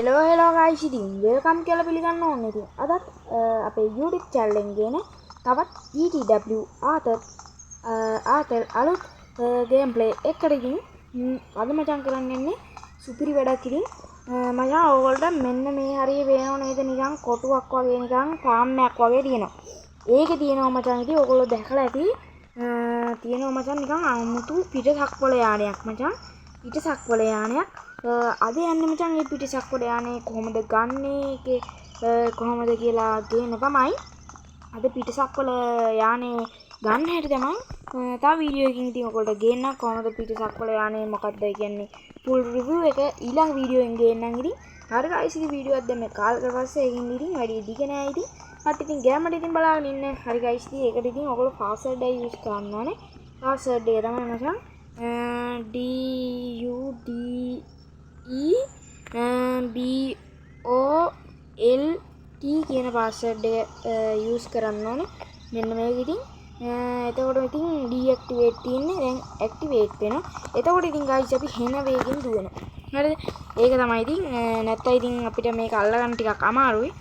hello guys ඉතින් welcome කියලා පිළිගන්න ඕනේ ඉතින් අදත් අපේ YouTube channel එකෙන් ගේන තවත් ETW ආතල් අලුත් gameplay එකකට ඉතින් අද මචං කරන්න යන්නේ සුපිරි වැඩක් ඉතින් මචං ඕගොල්ලන්ට මෙන්න මේ හරිය පේනව නේද නිකන් කොටුවක් වගේ නිකන් ෆාම් එකක් වගේ තියෙනවා ඒකේ තියෙනවා මචං ඉතින් ඕගොල්ලෝ දැකලා ඇති තියෙනවා මචං නිකන් අමුතු පිටසක් වල යානයක් මචං පිටසක් වල යානයක් අද යන්නේ මචං මේ පිටසක් වල යානේ කොහොමද ගන්නෙ ඒකේ කොහොමද කියලා ගේන තමයි අද පිටසක් වල යානේ ගන්න හැටි තමයි තව වීඩියෝ එකකින් ඉතින් ඔයගොල්ලෝ ගේන්න කොහොමද පිටසක් වල යානේ මොකක්ද කියන්නේ full review එක ඊළඟ වීඩියෝ එකෙන් ගේන්නම් ඉතින් හරි guys ඉතින් වීඩියෝ එකක් දැන් මේ කාල් කරලා පස්සේ ඒකින් ඉතින් වැඩි දිග නෑ ඉතින් හත් ඉතින් ගෑමට ඉතින් බලාගෙන ඉන්න හරි guys ඉතින් ඒකට ඉතින් ඔයගොල්ලෝ password එක use කරන්න ඕනේ password එක තමයි මචං DUDEBOLT කියන password එක use කරන්න ඕනේ මෙන්න මේක ඉතින් එතකොට ඉතින් deactivate තියෙන්නේ දැන් activate වෙනවා එතකොට ඉතින් guys අපි හෙන වේගෙන් දුවනවා හරිද ඒක තමයි ඉතින් නැත්නම් ඉතින් අපිට මේක අල්ලගන්න ටිකක් අමාරුයි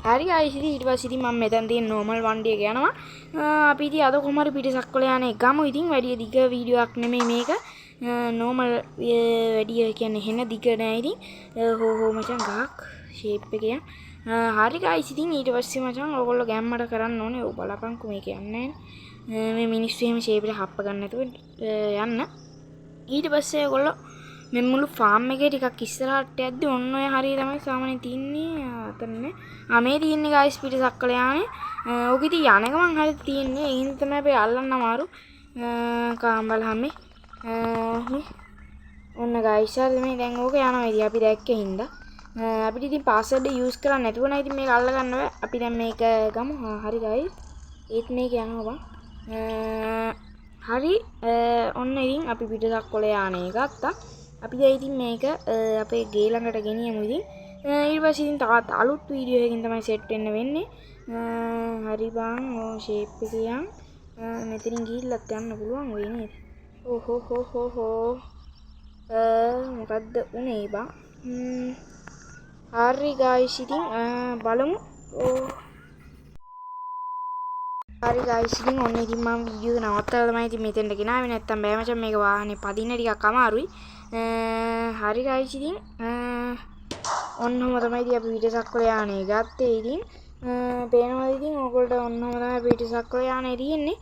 හරි guys ඉතින් ඊට පස්සේ ඉතින් මම මෙතන තියෙන normal වණ්ඩි එක යනවා අපි ඉතින් අද කොහොම හරි පිටසක් වල යන්නේ ගමු ඉතින් වැඩි දිග වීඩියෝ එකක් නෙමෙයි මේක normal වැඩි කියන්නේ හෙන දිග නෑ ඉතින් හෝ මචං ගහක් shape එක යන හරි guys ඉතින් ඊට පස්සේ මචං ඔයගොල්ලෝ ගැම්මට කරන්න ඕනේ ඔය බලපන්කෝ මේක යන්නේ මේ මිනිස්සු එහෙම shape එක හප්ප ගන්න නැතුව යන්න ඊට පස්සේ ඔයගොල්ලෝ මේ මුළු ෆාම් එකේ ටිකක් ඉස්සරහට යද්දි ඔන්න ඔය හරිය තමයි සාමාන්‍යයෙන් තින්නේ අතන්නේ මේ තින්නේ guys පිටසක් වල යන්නේ ඕක ඉතින් යන ගමන් හරි තින්නේ ඒකින් තමයි අපි අල්ලන්න අමාරු කාම්බලහමේ ඔන්න guys හරි මේ දැන් ඕක යනවා ඉතින් අපි දැක්කේ හින්දා අපිට ඉතින් password use කරන්න නැතුව නෑ ඉතින් මේක අල්ල ගන්න බෑ අපි දැන් මේක ගමු හරි guys ඒත් මේක යනවා හරි ඔන්න ඉතින් අපි පිටසක් වල යන්නේ ගත්තා අපි දැන් ඉතින් මේක අපේ ගේ ළඟට ගෙනියමු ඉතින් ඊට පස්සේ ඉතින් තවත් අලුත් වීඩියෝ එකකින් තමයි සෙට් වෙන්න වෙන්නේ හරි බං ඕ ෂේප් එක යන් මෙතනින් ගිහිල්ලත් යන්න පුළුවන් වෙයි නේද හෝ මොකද්ද උනේ බං හරි guys ඉතින් බලමු හරි guys ඉතින් ඔන්න ඉතින් මම වීඩියෝ එක නවත්තලා තමයි ඉතින් මෙතෙන්ට ගෙනාවේ නැත්තම් බෑ මචං මේක වාහනේ පදින්න ටිකක් අමාරුයි හරි guys ඉතින් ඔන්නම තමයි ඉතින් අපි පිටසක් වල යානේ ගත්තේ ඉතින් පේනවා ඉතින් ඕගොල්ලෝ ඔන්නම තමයි පිටසක් වල යානේ තියෙන්නේ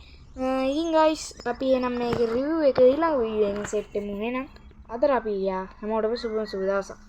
ඉතින් guys අපි එනම් මේක review එක ඊළඟ වීඩියෝ එකෙන් සෙට් වෙමු එහෙනම් අදට අපි හැමෝටම සුබ දවසක්